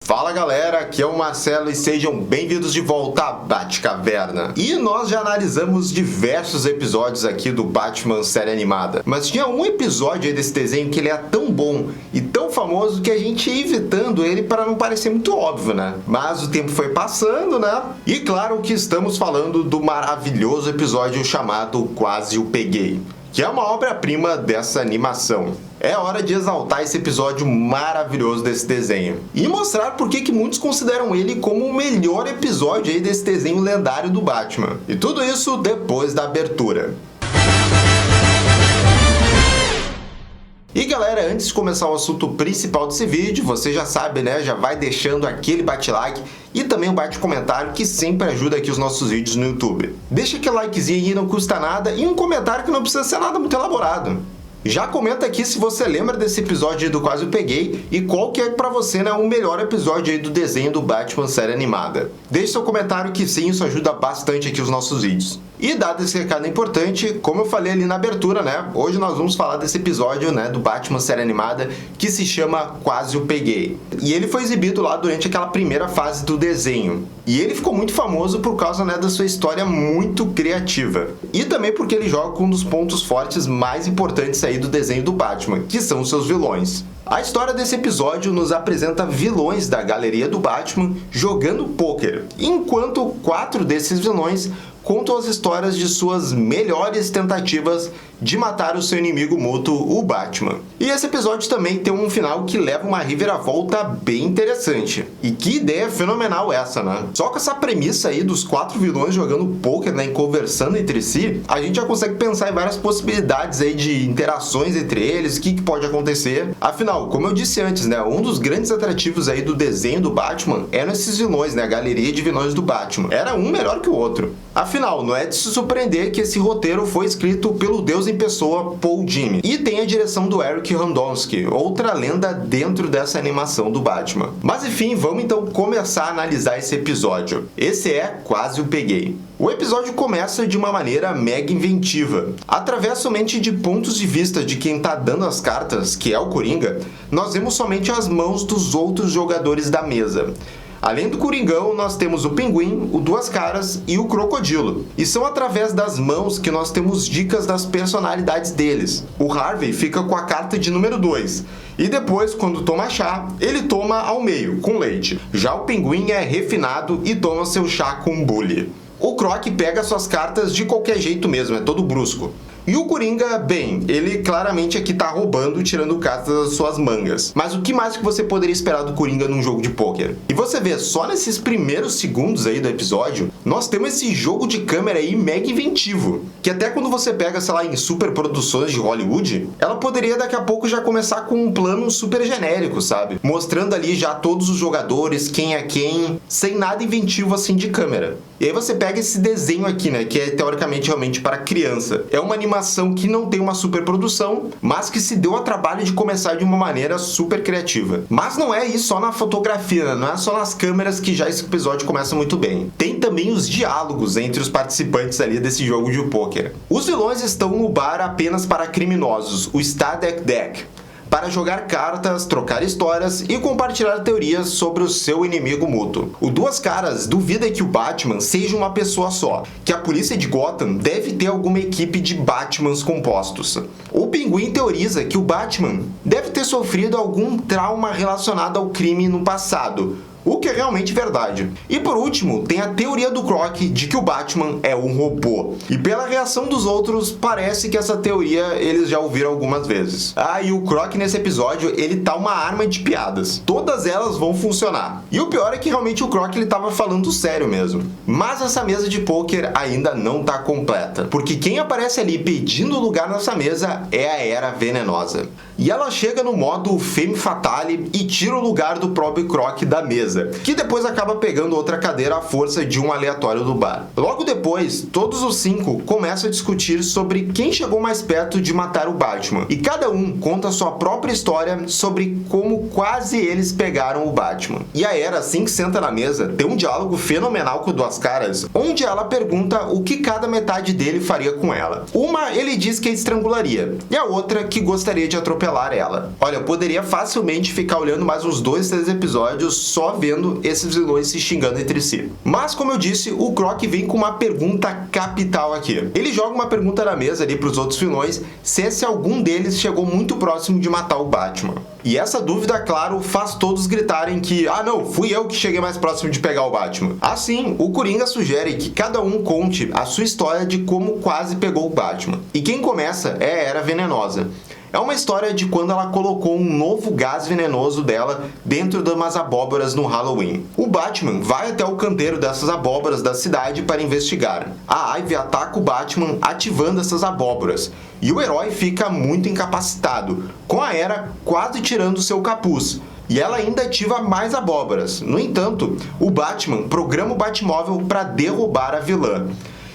Fala galera, aqui é o Marcelo e sejam bem-vindos de volta à Batcaverna. E nós já analisamos diversos episódios aqui do Batman série animada, mas tinha um episódio aí desse desenho que ele é tão bom e tão famoso que a gente ia evitando ele para não parecer muito óbvio, né? Mas o tempo foi passando, né? E claro que estamos falando do maravilhoso episódio chamado Quase o Peguei, que é uma obra-prima dessa animação. É hora de exaltar esse episódio maravilhoso desse desenho e mostrar por que muitos consideram ele como o melhor episódio aí desse desenho lendário do Batman. E tudo isso depois da abertura. E galera, antes de começar o assunto principal desse vídeo, você já sabe, né? Já vai deixando aquele bate-like e também o bate-comentário que sempre ajuda aqui os nossos vídeos no YouTube. Deixa aquele likezinho aí, não custa nada, e um comentário que não precisa ser nada muito elaborado. Já comenta aqui se você lembra desse episódio do Quase Eu Peguei e qual que é pra você, né, o melhor episódio aí do desenho do Batman série animada. Deixe seu comentário que sim, isso ajuda bastante aqui os nossos vídeos. E dado esse recado importante, como eu falei ali na abertura, né, hoje nós vamos falar desse episódio, né, do Batman série animada que se chama Quase Eu Peguei. E ele foi exibido lá durante aquela primeira fase do desenho. E ele ficou muito famoso por causa, né, da sua história muito criativa. E também porque ele joga com um dos pontos fortes mais importantes aí do desenho do Batman, que são os seus vilões. A história desse episódio nos apresenta vilões da galeria do Batman jogando pôquer, enquanto 4 desses vilões contam as histórias de suas melhores tentativas de matar o seu inimigo mútuo, o Batman. E esse episódio também tem um final que leva uma reviravolta bem interessante. E que ideia fenomenal essa, né? Só com essa premissa aí dos 4 vilões jogando pôquer, né, e conversando entre si, a gente já consegue pensar em várias possibilidades aí de interações entre eles, o que pode acontecer. Afinal, como eu disse antes, né, um dos grandes atrativos aí do desenho do Batman eram esses vilões, né, a galeria de vilões do Batman. Era um melhor que o outro. Afinal, não é de se surpreender que esse roteiro foi escrito pelo Deus em pessoa, Paul Dini, e tem a direção do Eric Radomski, outra lenda dentro dessa animação do Batman. Mas enfim, vamos então começar a analisar esse episódio. Esse é Quase o Peguei. O episódio começa de uma maneira mega inventiva. Através somente de pontos de vista de quem tá dando as cartas, que é o Coringa, nós vemos somente as mãos dos outros jogadores da mesa. Além do Coringão, nós temos o Pinguim, o Duas Caras e o Crocodilo. E são através das mãos que nós temos dicas das personalidades deles. O Harvey fica com a carta de número 2. E depois, quando toma chá, ele toma ao meio, com leite. Já o Pinguim é refinado e toma seu chá com bule. O Croc pega suas cartas de qualquer jeito mesmo, é todo brusco. E o Coringa, bem, ele claramente aqui tá roubando, tirando cartas das suas mangas. Mas o que mais que você poderia esperar do Coringa num jogo de pôquer? E você vê, só nesses primeiros segundos aí do episódio, nós temos esse jogo de câmera aí mega inventivo. Que até quando você pega, sei lá, em superproduções de Hollywood, ela poderia daqui a pouco já começar com um plano super genérico, sabe? Mostrando ali já todos os jogadores, quem é quem, sem nada inventivo assim de câmera. E aí você pega esse desenho aqui, né, que é teoricamente realmente para criança. É uma animação que não tem uma superprodução, mas que se deu ao trabalho de começar de uma maneira super criativa. Mas não é isso só na fotografia, né? Não é só nas câmeras que já esse episódio começa muito bem. Tem também os diálogos entre os participantes ali desse jogo de pôquer. Os vilões estão no bar apenas para criminosos, o Stadeck Deck, para jogar cartas, trocar histórias e compartilhar teorias sobre o seu inimigo mútuo. O Duas Caras duvida que o Batman seja uma pessoa só, que a polícia de Gotham deve ter alguma equipe de Batmans compostos. O Pinguim teoriza que o Batman deve ter sofrido algum trauma relacionado ao crime no passado, o que é realmente verdade. E por último, tem a teoria do Croc de que o Batman é um robô. E pela reação dos outros, parece que essa teoria eles já ouviram algumas vezes. Ah, e o Croc nesse episódio, ele tá uma arma de piadas. Todas elas vão funcionar. E o pior é que realmente o Croc ele tava falando sério mesmo. Mas essa mesa de pôquer ainda não tá completa, porque quem aparece ali pedindo lugar nessa mesa é a Era Venenosa. E ela chega no modo Femme Fatale e tira o lugar do próprio Croc da mesa, que depois acaba pegando outra cadeira à força de um aleatório do bar. Logo depois, todos os 5 começam a discutir sobre quem chegou mais perto de matar o Batman, e cada um conta sua própria história sobre como quase eles pegaram o Batman. E a Era, assim que senta na mesa, tem um diálogo fenomenal com o Duas Caras, onde ela pergunta o que cada metade dele faria com ela. Uma, ele diz que a estrangularia, e a outra que gostaria de atropelar atropelar ela. Olha, eu poderia facilmente ficar olhando mais uns 2, 3 episódios só vendo esses vilões se xingando entre si. Mas, como eu disse, o Croc vem com uma pergunta capital aqui. Ele joga uma pergunta na mesa ali para os outros vilões se algum deles chegou muito próximo de matar o Batman. E essa dúvida, claro, faz todos gritarem que não, fui eu que cheguei mais próximo de pegar o Batman. Assim, o Coringa sugere que cada um conte a sua história de como quase pegou o Batman. E quem começa é a Era Venenosa. É uma história de quando ela colocou um novo gás venenoso dela dentro de umas abóboras no Halloween. O Batman vai até o canteiro dessas abóboras da cidade para investigar. A Ivy ataca o Batman ativando essas abóboras, e o herói fica muito incapacitado, com a Era quase tirando seu capuz. E ela ainda ativa mais abóboras. No entanto, o Batman programa o Batmóvel para derrubar a vilã.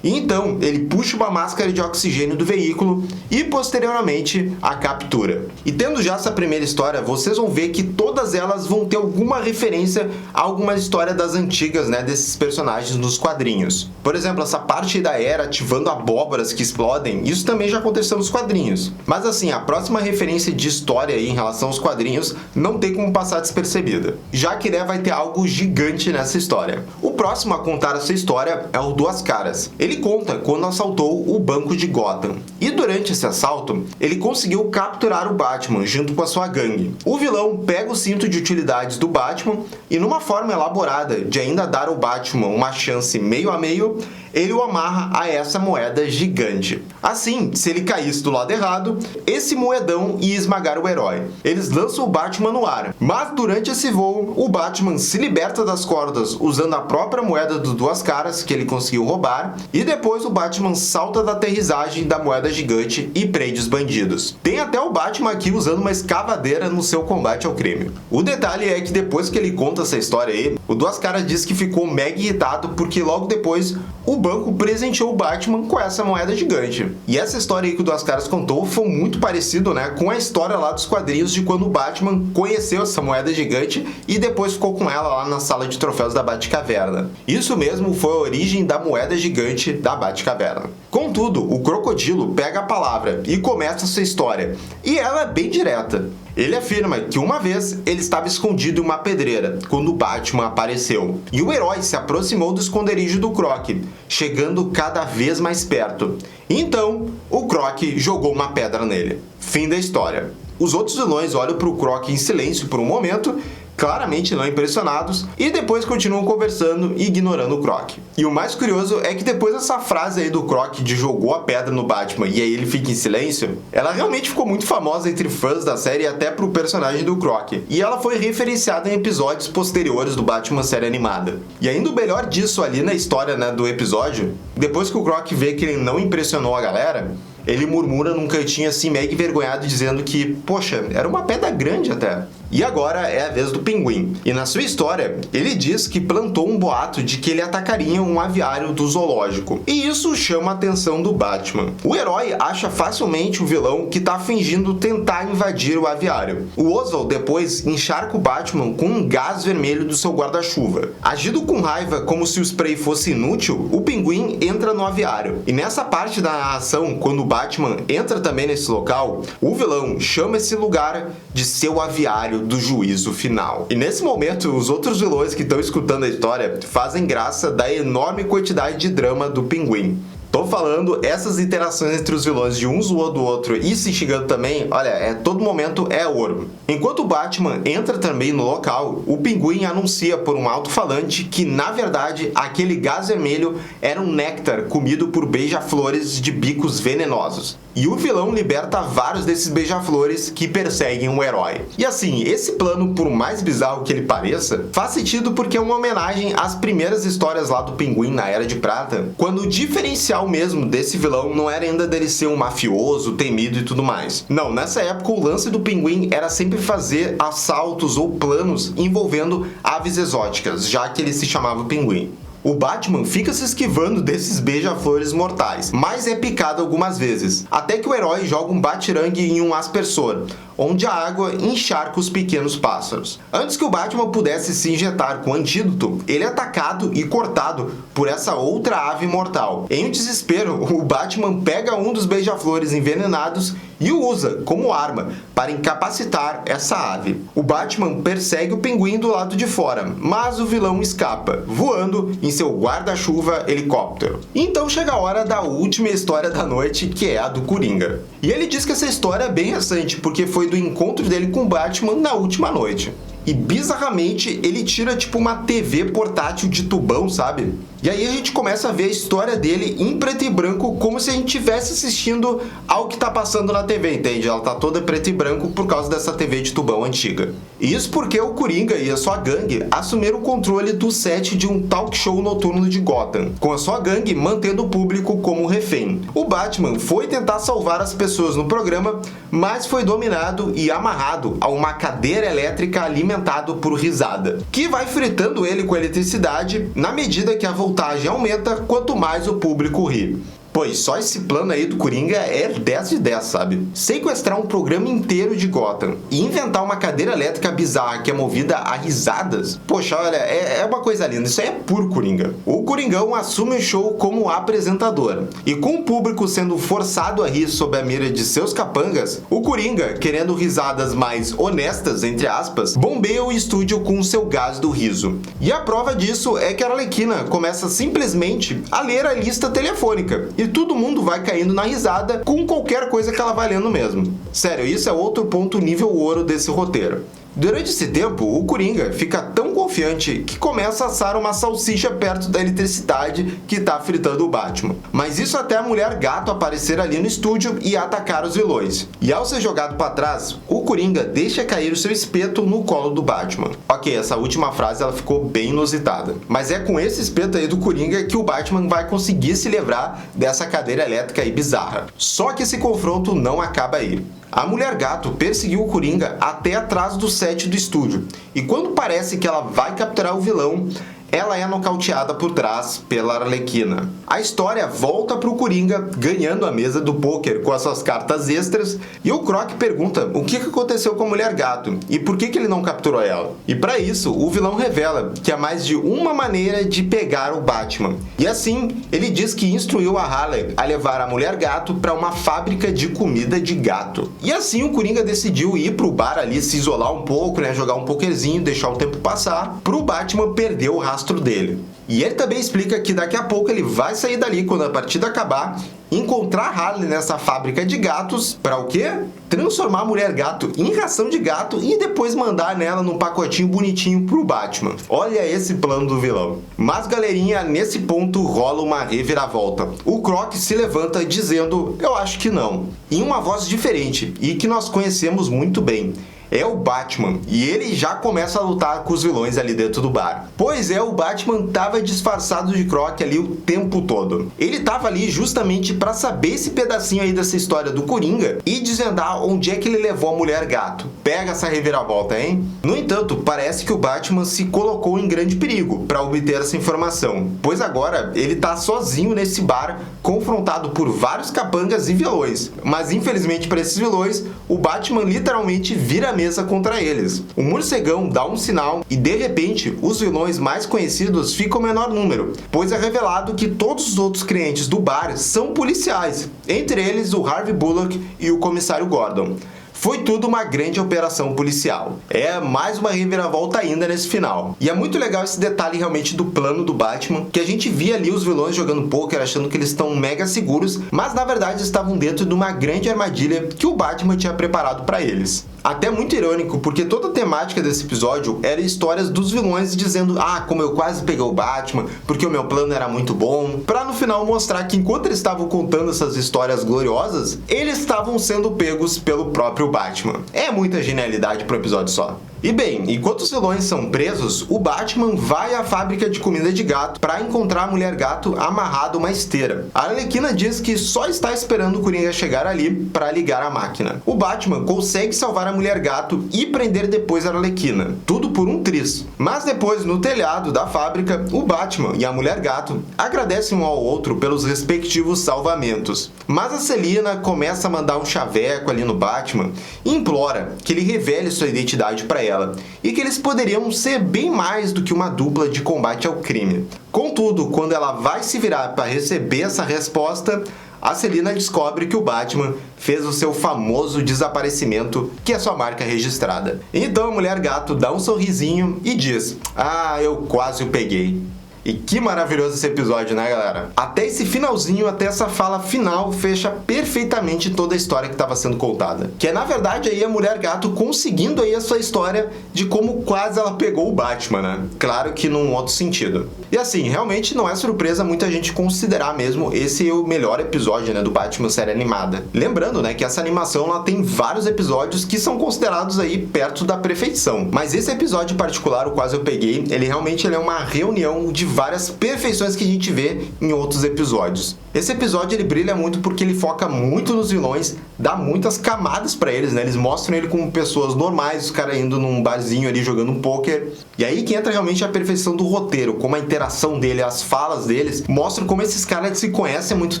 E então, ele puxa uma máscara de oxigênio do veículo e, posteriormente, a captura. E tendo já essa primeira história, vocês vão ver que todas elas vão ter alguma referência a alguma história das antigas, desses personagens nos quadrinhos. Por exemplo, essa parte da Era ativando abóboras que explodem, isso também já aconteceu nos quadrinhos. Mas assim, a próxima referência de história aí em relação aos quadrinhos não tem como passar despercebida, já que vai ter algo gigante nessa história. O próximo a contar essa história é o Duas Caras. Ele conta quando assaltou o banco de Gotham. E durante esse assalto, ele conseguiu capturar o Batman junto com a sua gangue. O vilão pega o cinto de utilidades do Batman e, numa forma elaborada de ainda dar ao Batman uma chance meio a meio, ele o amarra a essa moeda gigante. Assim, se ele caísse do lado errado, esse moedão ia esmagar o herói. Eles lançam o Batman no ar, mas durante esse voo, o Batman se liberta das cordas usando a própria moeda do Duas Caras que ele conseguiu roubar, e depois o Batman salta da aterrissagem da moeda gigante e prende os bandidos. Tem até o Batman aqui usando uma escavadeira no seu combate ao crime. O detalhe é que depois que ele conta essa história aí, o Duas Caras diz que ficou mega irritado porque logo depois o banco presenteou o Batman com essa moeda gigante. E essa história aí que o Duas Caras contou foi muito parecido, com a história lá dos quadrinhos de quando o Batman conheceu essa moeda gigante e depois ficou com ela lá na sala de troféus da Batcaverna. Isso mesmo foi a origem da moeda gigante da Batcaverna. Contudo, o Crocodilo pega a palavra e começa sua história, e ela é bem direta. Ele afirma que uma vez ele estava escondido em uma pedreira quando o Batman apareceu, e o herói se aproximou do esconderijo do Croc, chegando cada vez mais perto. Então, o Croc jogou uma pedra nele. Fim da história. Os outros vilões olham para o Croc em silêncio por um momento, claramente não impressionados, e depois continuam conversando e ignorando o Croc. E o mais curioso é que depois dessa frase aí do Croc de jogou a pedra no Batman e aí ele fica em silêncio, ela realmente ficou muito famosa entre fãs da série e até pro personagem do Croc. E ela foi referenciada em episódios posteriores do Batman série animada. E ainda o melhor disso ali na história, do episódio, depois que o Croc vê que ele não impressionou a galera, ele murmura num cantinho assim meio envergonhado dizendo que, poxa, era uma pedra grande até. E agora é a vez do Pinguim. E na sua história, ele diz que plantou um boato de que ele atacaria um aviário do zoológico. E isso chama a atenção do Batman. O herói acha facilmente o vilão que tá fingindo tentar invadir o aviário. O Oswald depois encharca o Batman com um gás vermelho do seu guarda-chuva. Agindo com raiva como se o spray fosse inútil, o Pinguim entra no aviário. E nessa parte da narração, quando o Batman entra também nesse local, o vilão chama esse lugar de seu aviário do juízo final. E nesse momento, os outros vilões que estão escutando a história fazem graça da enorme quantidade de drama do Pinguim. Tô falando, essas interações entre os vilões de um zoando o outro e se xingando também, olha, todo momento é ouro. Enquanto o Batman entra também no local, o Pinguim anuncia por um alto-falante que, na verdade, aquele gás vermelho era um néctar comido por beija-flores de bicos venenosos. E o vilão liberta vários desses beija-flores que perseguem o herói. E assim, esse plano, por mais bizarro que ele pareça, faz sentido porque é uma homenagem às primeiras histórias lá do Pinguim na Era de Prata, quando o diferencial mesmo desse vilão não era ainda dele ser um mafioso, temido e tudo mais. Não, nessa época o lance do Pinguim era sempre fazer assaltos ou planos envolvendo aves exóticas, já que ele se chamava Pinguim. O Batman fica se esquivando desses beija-flores mortais, mas é picado algumas vezes, até que o herói joga um batirangue em um aspersor, onde a água encharca os pequenos pássaros. Antes que o Batman pudesse se injetar com o antídoto, ele é atacado e cortado por essa outra ave mortal. Em um desespero, o Batman pega um dos beija-flores envenenados e o usa como arma para incapacitar essa ave. O Batman persegue o pinguim do lado de fora, mas o vilão escapa, voando em seu guarda-chuva helicóptero. Então chega a hora da última história da noite, que é a do Coringa. E ele diz que essa história é bem recente, porque foi do encontro dele com o Batman na última noite. E bizarramente ele tira tipo uma TV portátil de tubão, sabe? E aí a gente começa a ver a história dele em preto e branco, como se a gente estivesse assistindo ao que tá passando na TV, entende? Ela tá toda preto e branco por causa dessa TV de tubão antiga. E isso porque o Coringa e a sua gangue assumiram o controle do set de um talk show noturno de Gotham, com a sua gangue mantendo o público como refém. O Batman foi tentar salvar as pessoas no programa, mas foi dominado e amarrado a uma cadeira elétrica alimentado por risada, que vai fritando ele com eletricidade na medida que a voltagem aumenta quanto mais o público ri. Pois só esse plano aí do Coringa é 10 de 10, sabe? Sequestrar um programa inteiro de Gotham e inventar uma cadeira elétrica bizarra que é movida a risadas, poxa, olha, é uma coisa linda, isso aí é puro Coringa. O Coringão assume o show como apresentador, e com o público sendo forçado a rir sob a mira de seus capangas, o Coringa, querendo risadas mais honestas, entre aspas, bombeia o estúdio com o seu gás do riso. E a prova disso é que a Arlequina começa simplesmente a ler a lista telefônica, e todo mundo vai caindo na risada com qualquer coisa que ela vai lendo mesmo. Sério, isso é outro ponto nível ouro desse roteiro. Durante esse tempo, o Coringa fica tão confiante que começa a assar uma salsicha perto da eletricidade que tá fritando o Batman. Mas isso até a Mulher Gato aparecer ali no estúdio e atacar os vilões. E ao ser jogado para trás, o Coringa deixa cair o seu espeto no colo do Batman. Ok, essa última frase ela ficou bem inusitada. Mas é com esse espeto aí do Coringa que o Batman vai conseguir se livrar dessa cadeira elétrica aí bizarra. Só que esse confronto não acaba aí. A Mulher Gato perseguiu o Coringa até atrás do set do estúdio, e quando parece que ela vai capturar o vilão, ela é nocauteada por trás pela Arlequina. A história volta pro Coringa ganhando a mesa do pôquer com as suas cartas extras, e o Croc pergunta o que aconteceu com a Mulher Gato e por que ele não capturou ela. E para isso, o vilão revela que há mais de uma maneira de pegar o Batman. E assim, ele diz que instruiu a Harley a levar a Mulher Gato para uma fábrica de comida de gato. E assim o Coringa decidiu ir pro bar ali, se isolar um pouco, né, jogar um pokerzinho, deixar o tempo passar, pro Batman perder o rastro dele. E ele também explica que daqui a pouco ele vai sair dali quando a partida acabar, encontrar Harley nessa fábrica de gatos, para o quê? Transformar a Mulher Gato em ração de gato e depois mandar nela num pacotinho bonitinho pro Batman. Olha esse plano do vilão. Mas galerinha, nesse ponto rola uma reviravolta. O Croc se levanta dizendo, eu acho que não, em uma voz diferente e que nós conhecemos muito bem. É o Batman, e ele já começa a lutar com os vilões ali dentro do bar. Pois é, o Batman tava disfarçado de Croc ali o tempo todo. Ele tava ali justamente para saber esse pedacinho aí dessa história do Coringa e desvendar onde é que ele levou a Mulher Gato. Pega essa reviravolta, hein? No entanto, parece que o Batman se colocou em grande perigo para obter essa informação, pois agora ele tá sozinho nesse bar, confrontado por vários capangas e vilões. Mas infelizmente para esses vilões, o Batman literalmente vira mesa contra eles. O morcegão dá um sinal e de repente os vilões mais conhecidos ficam em menor número, pois é revelado que todos os outros clientes do bar são policiais, entre eles o Harvey Bullock e o comissário Gordon. Foi tudo uma grande operação policial. É mais uma reviravolta ainda nesse final. E é muito legal esse detalhe realmente do plano do Batman, que a gente via ali os vilões jogando poker achando que eles estão mega seguros, mas na verdade estavam dentro de uma grande armadilha que o Batman tinha preparado para eles. Até muito irônico, porque toda a temática desse episódio era histórias dos vilões dizendo como eu quase peguei o Batman, porque o meu plano era muito bom, pra no final mostrar que enquanto eles estavam contando essas histórias gloriosas, eles estavam sendo pegos pelo próprio Batman. É muita genialidade pro episódio só. E bem, enquanto os vilões são presos, o Batman vai à fábrica de comida de gato para encontrar a Mulher Gato amarrada a uma esteira. A Arlequina diz que só está esperando o Coringa chegar ali para ligar a máquina. O Batman consegue salvar a Mulher Gato e prender depois a Arlequina. Tudo por um triz. Mas depois, no telhado da fábrica, o Batman e a Mulher Gato agradecem um ao outro pelos respectivos salvamentos. Mas a Selina começa a mandar um chaveco ali no Batman e implora que ele revele sua identidade para ela e que eles poderiam ser bem mais do que uma dupla de combate ao crime. Contudo, quando ela vai se virar para receber essa resposta, a Selina descobre que o Batman fez o seu famoso desaparecimento, que é sua marca registrada. Então a Mulher Gato dá um sorrisinho e diz: "Ah, eu quase o peguei." E que maravilhoso esse episódio, né, galera? Até esse finalzinho, até essa fala final, fecha perfeitamente toda a história que estava sendo contada. Que é, na verdade, aí a Mulher Gato conseguindo aí a sua história de como quase ela pegou o Batman, né? Claro que num outro sentido. E assim, realmente não é surpresa muita gente considerar mesmo esse o melhor episódio, né, do Batman série animada. Lembrando, né, que essa animação ela tem vários episódios que são considerados aí perto da perfeição. Mas esse episódio em particular, o Quase Eu Peguei, ele realmente é uma reunião de várias perfeições que a gente vê em outros episódios. Esse episódio ele brilha muito porque ele foca muito nos vilões, dá muitas camadas pra eles, né? Eles mostram ele como pessoas normais, os caras indo num barzinho ali jogando um poker. E aí que entra realmente a perfeição do roteiro, como a interação dele, as falas deles, mostram como esses caras se conhecem há muito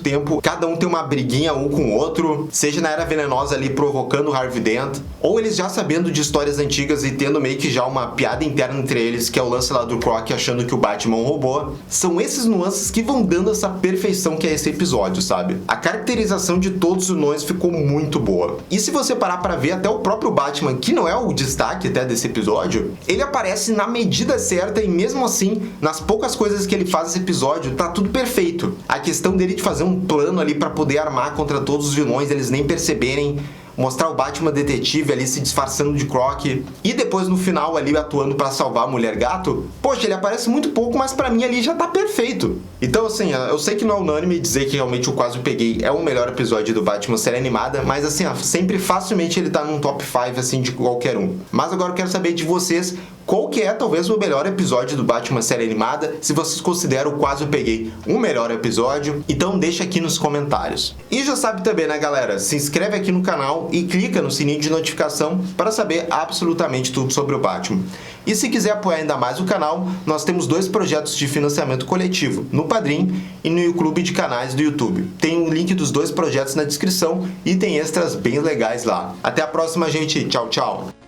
tempo, cada um tem uma briguinha um com o outro, seja na Era Venenosa ali provocando o Harvey Dent, ou eles já sabendo de histórias antigas e tendo meio que já uma piada interna entre eles, que é o lance lá do Croc achando que o Batman roubou. São esses nuances que vão dando essa perfeição que é esse episódio, sabe? A caracterização de todos os vilões ficou muito boa. E se você parar pra ver, até o próprio Batman, que não é o destaque até desse episódio, ele aparece na medida certa e mesmo assim, nas poucas coisas que ele faz nesse episódio, tá tudo perfeito. A questão dele de fazer um plano ali pra poder armar contra todos os vilões, eles nem perceberem, mostrar o Batman detetive ali se disfarçando de Croc e depois no final ali atuando pra salvar a Mulher Gato, poxa, ele aparece muito pouco, mas pra mim ali já tá perfeito. Então assim, eu sei que não é unânime dizer que realmente o Quase Eu Peguei é o melhor episódio do Batman série animada, mas assim, sempre facilmente ele tá num top 5 assim de qualquer um. Mas agora eu quero saber de vocês, qual que é talvez o melhor episódio do Batman série animada, se vocês consideram o Quase Eu Peguei um melhor episódio, então deixa aqui nos comentários. E já sabe também, né, galera, se inscreve aqui no canal e clica no sininho de notificação para saber absolutamente tudo sobre o Batman. E se quiser apoiar ainda mais o canal, nós temos 2 projetos de financiamento coletivo, no Padrim e no Clube de Canais do YouTube. Tem um link dos 2 projetos na descrição e tem extras bem legais lá. Até a próxima, gente. Tchau, tchau!